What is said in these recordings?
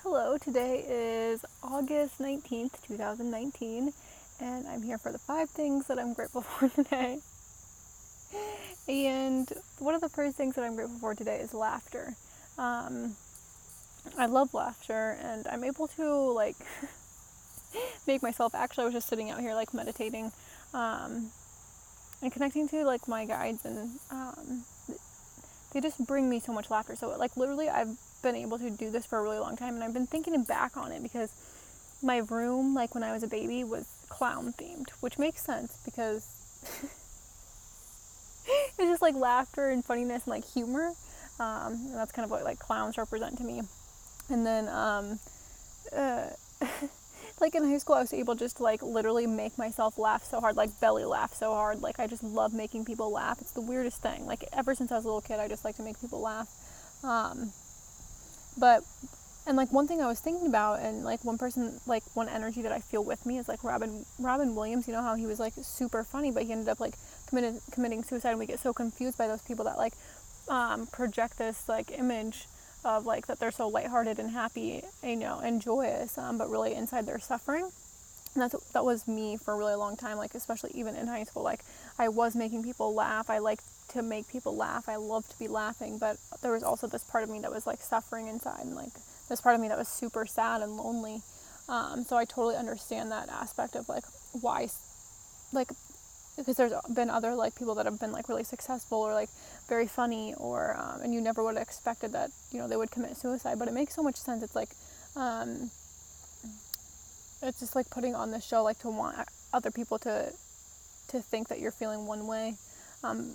Hello, today is August 19th, 2019, and I'm here for the 5 things that I'm grateful for today. And one of the first things that I'm grateful for today is laughter. I love laughter, and I'm able to, make myself, actually I was just sitting out here, meditating, and connecting to, my guides, and, they just bring me so much laughter. So, literally, I've been able to do this for a really long time, and I've been thinking back on it because my room, when I was a baby, was clown themed, which makes sense because it's just laughter and funniness and humor, and that's kind of what clowns represent to me. And then in high school I was able just to literally make myself laugh so hard, belly laugh so hard. I just love making people laugh. It's the weirdest thing. Ever since I was a little kid, I just like to make people laugh. One thing I was thinking about, and one energy that I feel with me is Robin Williams. You know how he was super funny, but he ended up committing suicide, and we get so confused by those people that project this image of that they're so lighthearted and happy, and joyous, but really inside they're suffering. And that was me for a really long time, especially even in high school. I was making people laugh. I liked to make people laugh. I loved to be laughing, but there was also this part of me that was suffering inside, and this part of me that was super sad and lonely. So I totally understand that aspect of why, because there's been other people that have been really successful or very funny, or and you never would have expected that they would commit suicide. But it makes so much sense. It's just putting on the show to want other people to think that you're feeling one way.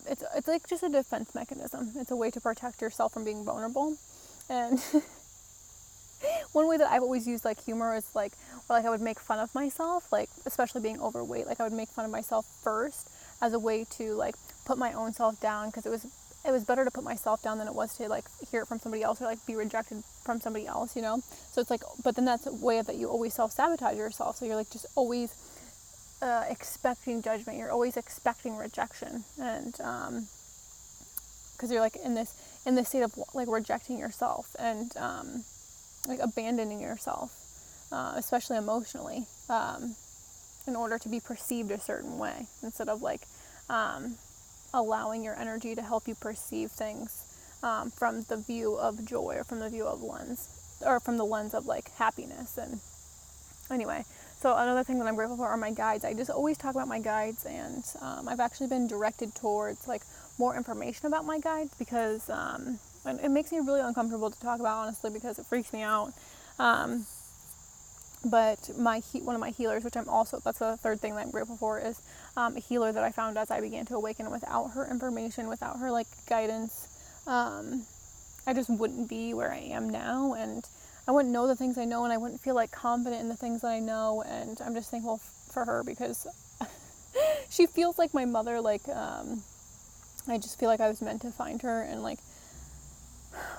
It's just a defense mechanism. It's a way to protect yourself from being vulnerable. And one way that I've always used humor is I would make fun of myself, especially being overweight. I would make fun of myself first as a way to put my own self down, because it was better to put myself down than it was to hear it from somebody else, or be rejected from somebody else, So it's but then that's a way that you always self-sabotage yourself. So you're just always expecting judgment. You're always expecting rejection, and because you're in this state of rejecting yourself and abandoning yourself, especially emotionally, in order to be perceived a certain way, instead of allowing your energy to help you perceive things from the view of joy, or from the view of from the lens of happiness. And anyway, so another thing that I'm grateful for are my guides. I just always talk about my guides, and I've actually been directed towards more information about my guides, because and it makes me really uncomfortable to talk about, honestly, because it freaks me out. But one of my healers, which that's the third thing that I'm grateful for, is a healer that I found as I began to awaken. Without her information, without her guidance, I just wouldn't be where I am now, and I wouldn't know the things I know, and I wouldn't feel confident in the things that I know. And I'm just thankful for her, because she feels like my mother. I just feel like I was meant to find her, and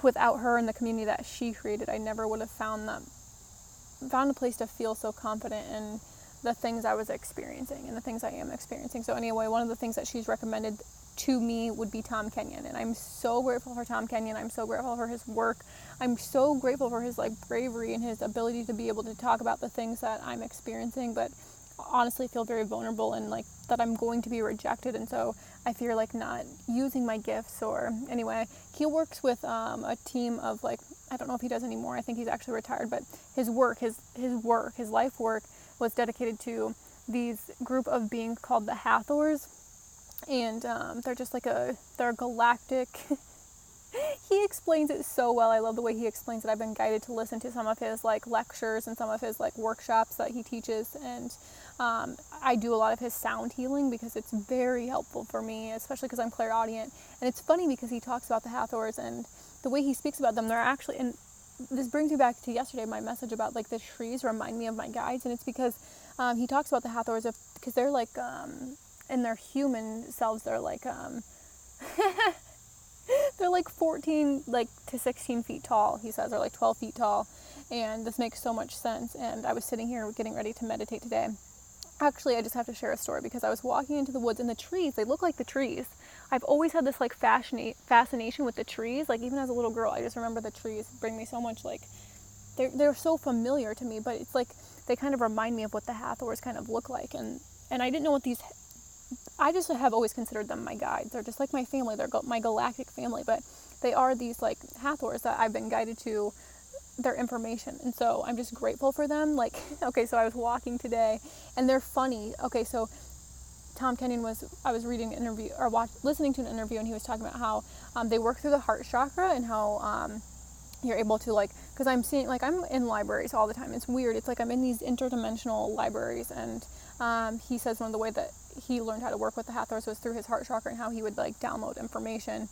without her and the community that she created, I never would have found a place to feel so confident in the things I was experiencing and the things I am experiencing. So anyway, one of the things that she's recommended to me would be Tom Kenyon, and I'm so grateful for Tom Kenyon. I'm so grateful for his work. I'm so grateful for his bravery and his ability to be able to talk about the things that I'm experiencing, but honestly feel very vulnerable, and that I'm going to be rejected, and so I fear not using my gifts. Or anyway, he works with a team of I don't know if he does anymore. I think he's actually retired, but his life work was dedicated to these group of beings called the Hathors, and they're just they're a galactic. He explains it so well. I love the way he explains it. I've been guided to listen to some of his lectures and some of his workshops that he teaches, and I do a lot of his sound healing, because it's very helpful for me, especially because I'm clairaudient. And it's funny because he talks about the Hathors, and the way he speaks about them, they're actually, and this brings me back to yesterday, my message about the trees remind me of my guides, and it's because he talks about the Hathors because they're in their human selves, they're they're 14 to 16 feet tall, he says, or 12 feet tall, and this makes so much sense. And I was sitting here getting ready to meditate today. Actually, I just have to share a story, because I was walking into the woods, and the trees, they look like the trees. I've always had this fascination with the trees. Even as a little girl, I just remember the trees bring me so much they're so familiar to me, but it's like they kind of remind me of what the Hathors kind of look like, and I didn't know what these. I just have always considered them my guides. They're just like my family. They're my galactic family, but they are these like Hathors that I've been guided to their information, and so I'm just grateful for them. Like, okay, so I was walking today, and they're funny. Okay, so Tom Kenyon I was reading an interview or listening to an interview, and he was talking about how they work through the heart chakra and how you're able to, like, because I'm seeing, like, I'm in libraries all the time. It's weird. It's like I'm in these interdimensional libraries, and he says one of the way that he learned how to work with the Hathors was through his heart chakra, and how he would like download information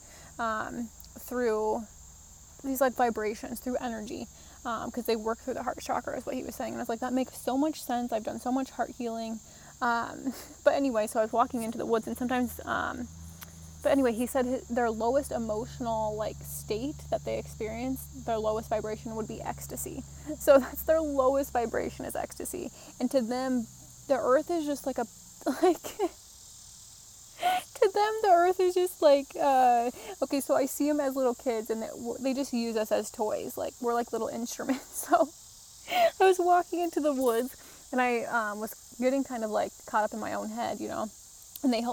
through these like vibrations, through energy, because they work through the heart chakra is what he was saying. And I was like, that makes so much sense. I've done so much heart healing. But anyway, so I was walking into the woods, and sometimes but anyway, he said their lowest emotional like state that they experience, their lowest vibration would be ecstasy. So that's their lowest vibration, is ecstasy. And to them, the earth is just like a like to them the earth is just like okay, so I see them as little kids, and they just use us as toys. Like, we're like little instruments. So I was walking into the woods, and I was getting kind of like caught up in my own head, you know. And they've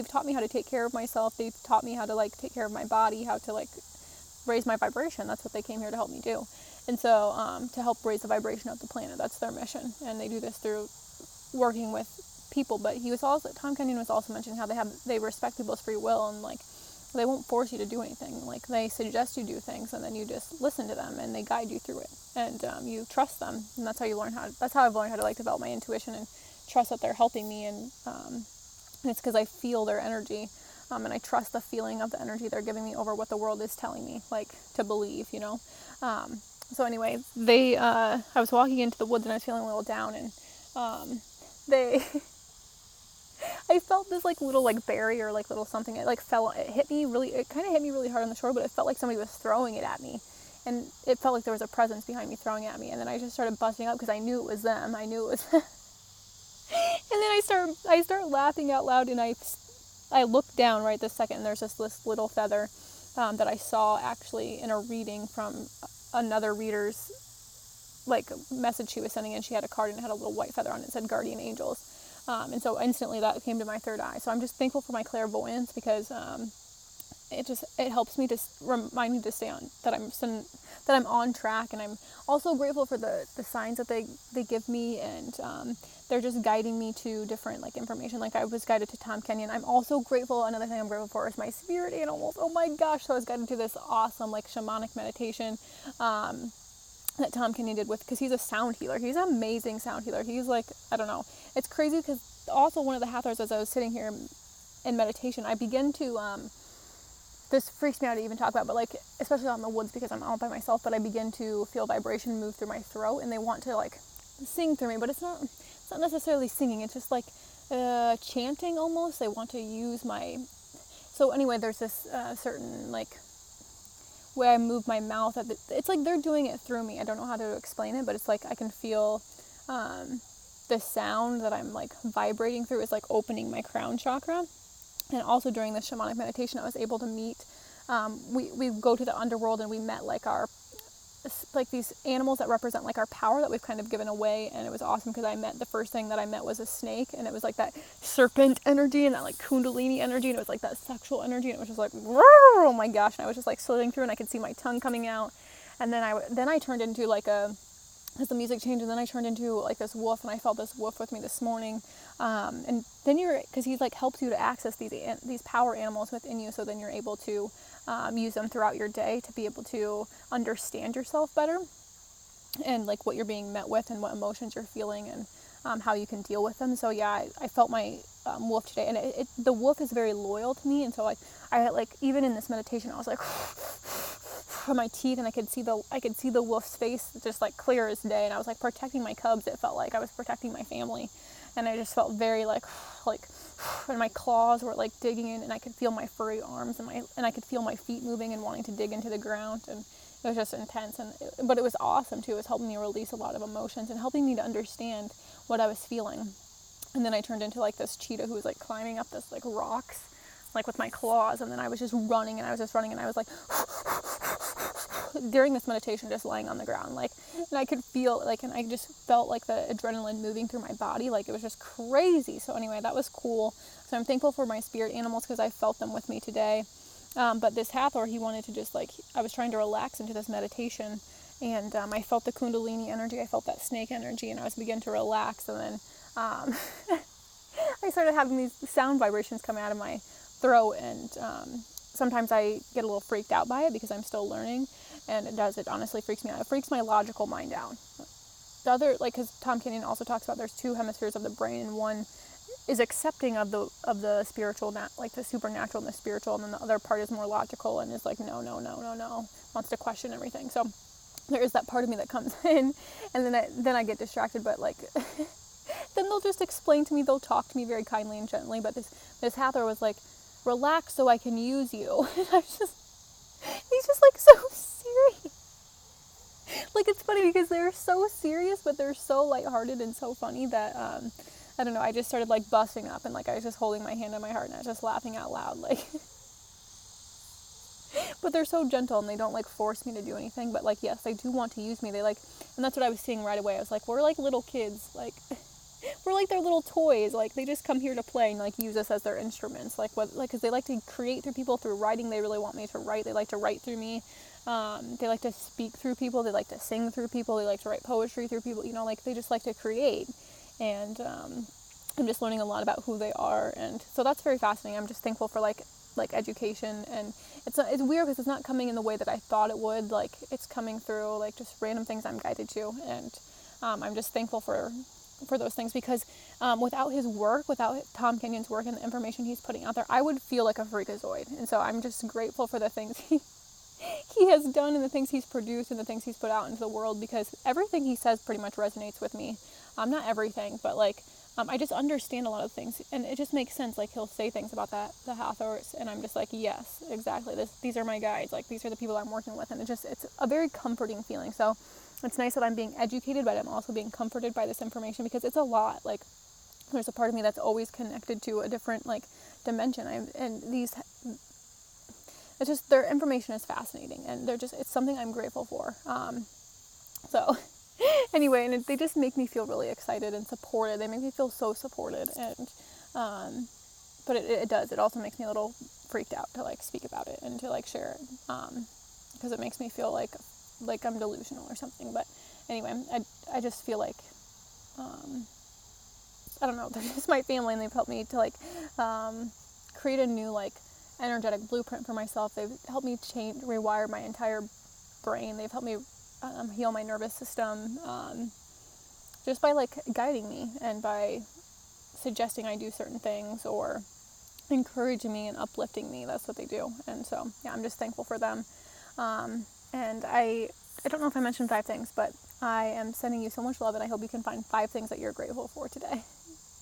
taught me how to take care of myself. They've taught me how to like take care of my body, how to like raise my vibration. That's what they came here to help me do. And so to help raise the vibration of the planet, that's their mission. And they do this through working with people. But Tom Kenyon was also mentioning how they respect people's free will, and like they won't force you to do anything. Like, they suggest you do things, and then you just listen to them, and they guide you through it, and you trust them. And that's how I've learned how to like develop my intuition and trust that they're helping me. And it's because I feel their energy, and I trust the feeling of the energy they're giving me over what the world is telling me, like, to believe, you know. So anyway, I was walking into the woods, and I was feeling a little down, and I felt this like little like berry or like little something. It like fell. It kind of hit me really hard on the shore, but it felt like somebody was throwing it at me, and it felt like there was a presence behind me throwing it at me. And then I just started busting up because I knew it was them. I knew it was. And then I start laughing out loud, and I look down right this second, and there's just this little feather that I saw actually in a reading from another reader's like message she was sending in. She had a card, and it had a little white feather on it. It said guardian angels. And so instantly that came to my third eye. So I'm just thankful for my clairvoyance, because it helps me to remind me to stay on, that I'm on track. And I'm also grateful for the signs that they give me, and they're just guiding me to different like information. Like, I was guided to Tom Kenyon. I'm also grateful. Another thing I'm grateful for is my spirit animals. Oh my gosh! So I was guided to this awesome like shamanic meditation that Tom Kenyon did because he's a sound healer. He's an amazing sound healer. He's like, I don't know. It's crazy because also one of the Hathors, as I was sitting here in meditation, I begin to this freaks me out to even talk about, but like, especially out in the woods because I'm all by myself, but I begin to feel vibration move through my throat, and they want to like sing through me, but it's not necessarily singing. It's just like chanting almost. They want to use so anyway, there's this certain like way I move my mouth. It's like they're doing it through me. I don't know how to explain it, but it's like I can feel the sound that I'm like vibrating through is like opening my crown chakra. And also during the shamanic meditation, I was able to meet, we go to the underworld, and we met like these animals that represent like our power that we've kind of given away. And it was awesome because the first thing that I met was a snake, and it was like that serpent energy and that like kundalini energy, and it was like that sexual energy, and it was just like, oh my gosh. And I was just like slithering through, and I could see my tongue coming out. And then I turned into like as the music changed, and then I turned into like this wolf, and I felt this wolf with me this morning. And then because he like helps you to access these power animals within you, so then you're able to use them throughout your day to be able to understand yourself better, and like what you're being met with, and what emotions you're feeling, and how you can deal with them. So yeah, I felt my wolf today, and the wolf is very loyal to me, and so I like, even in this meditation, I was like from my teeth, and I could see the wolf's face just like clear as day, and I was like protecting my cubs. It felt like I was protecting my family, and I just felt very like and my claws were like digging in, and I could feel my furry arms, and I could feel my feet moving and wanting to dig into the ground, and it was just intense. But it was awesome too. It was helping me release a lot of emotions and helping me to understand what I was feeling. And then I turned into like this cheetah who was like climbing up this like rocks, like with my claws, and then I was just running, and I was like during this meditation, just laying on the ground, like, and I could feel, like, and I just felt, like, the adrenaline moving through my body, like, it was just crazy. So anyway, that was cool. So I'm thankful for my spirit animals, because I felt them with me today. But this Hathor, he wanted to just, like, I was trying to relax into this meditation, and I felt the Kundalini energy, I felt that snake energy, and I was beginning to relax, and then I started having these sound vibrations come out of my throat, and sometimes I get a little freaked out by it because I'm still learning, and it honestly freaks me out. It freaks my logical mind out. The other, like, because Tom Kenyon also talks about there's two hemispheres of the brain, and one is accepting of the spiritual, like the supernatural and the spiritual, and then the other part is more logical and is like, no, wants to question everything. So there is that part of me that comes in, and then I get distracted, but, like, then they'll just explain to me, they'll talk to me very kindly and gently, but this Hathor was like, relax so I can use you. And he's just, like, so serious. Like, it's funny because they're so serious, but they're so lighthearted and so funny that, I don't know, I just started, like, busting up, and, like, I was just holding my hand on my heart, and I was just laughing out loud, like, but they're so gentle, and they don't, like, force me to do anything, but, like, yes, they do want to use me. They, like, and that's what I was seeing right away. I was like, we're like little kids, like, we're like their little toys, like, they just come here to play and, like, use us as their instruments, like, what, like, because they like to create through people, through writing. They really want me to write. They like to write through me. They like to speak through people. They like to sing through people. They like to write poetry through people, you know, like, they just like to create, and I'm just learning a lot about who they are, and so that's very fascinating. I'm just thankful for, like education, and it's weird because it's not coming in the way that I thought it would. Like, it's coming through, like, just random things I'm guided to, and I'm just thankful for those things, because without his work, without Tom Kenyon's work and the information he's putting out there, I would feel like a freakazoid. And so I'm just grateful for the things he has done, and the things he's produced, and the things he's put out into the world, because everything he says pretty much resonates with me. Not everything, but, like, I just understand a lot of things, and it just makes sense. Like, he'll say things about the Hathors, and I'm just like, yes, exactly. These are my guides. Like, these are the people I'm working with, and it's a very comforting feeling. So it's nice that I'm being educated, but I'm also being comforted by this information, because it's a lot. Like, there's a part of me that's always connected to a different, like, dimension. It's just, their information is fascinating, and it's something I'm grateful for. So anyway, and they just make me feel really excited and supported. They make me feel so supported, and but it does. It also makes me a little freaked out to, like, speak about it and to, like, share it, because it makes me feel like I'm delusional or something. But anyway, I just feel like, I don't know, they're just my family, and they've helped me to, like, create a new, like, energetic blueprint for myself. They've helped me rewire my entire brain. They've helped me heal my nervous system, just by, like, guiding me, and by suggesting I do certain things, or encouraging me and uplifting me. That's what they do. And so, yeah, I'm just thankful for them. And I don't know if I mentioned 5 things, but I am sending you so much love, and I hope you can find 5 things that you're grateful for today.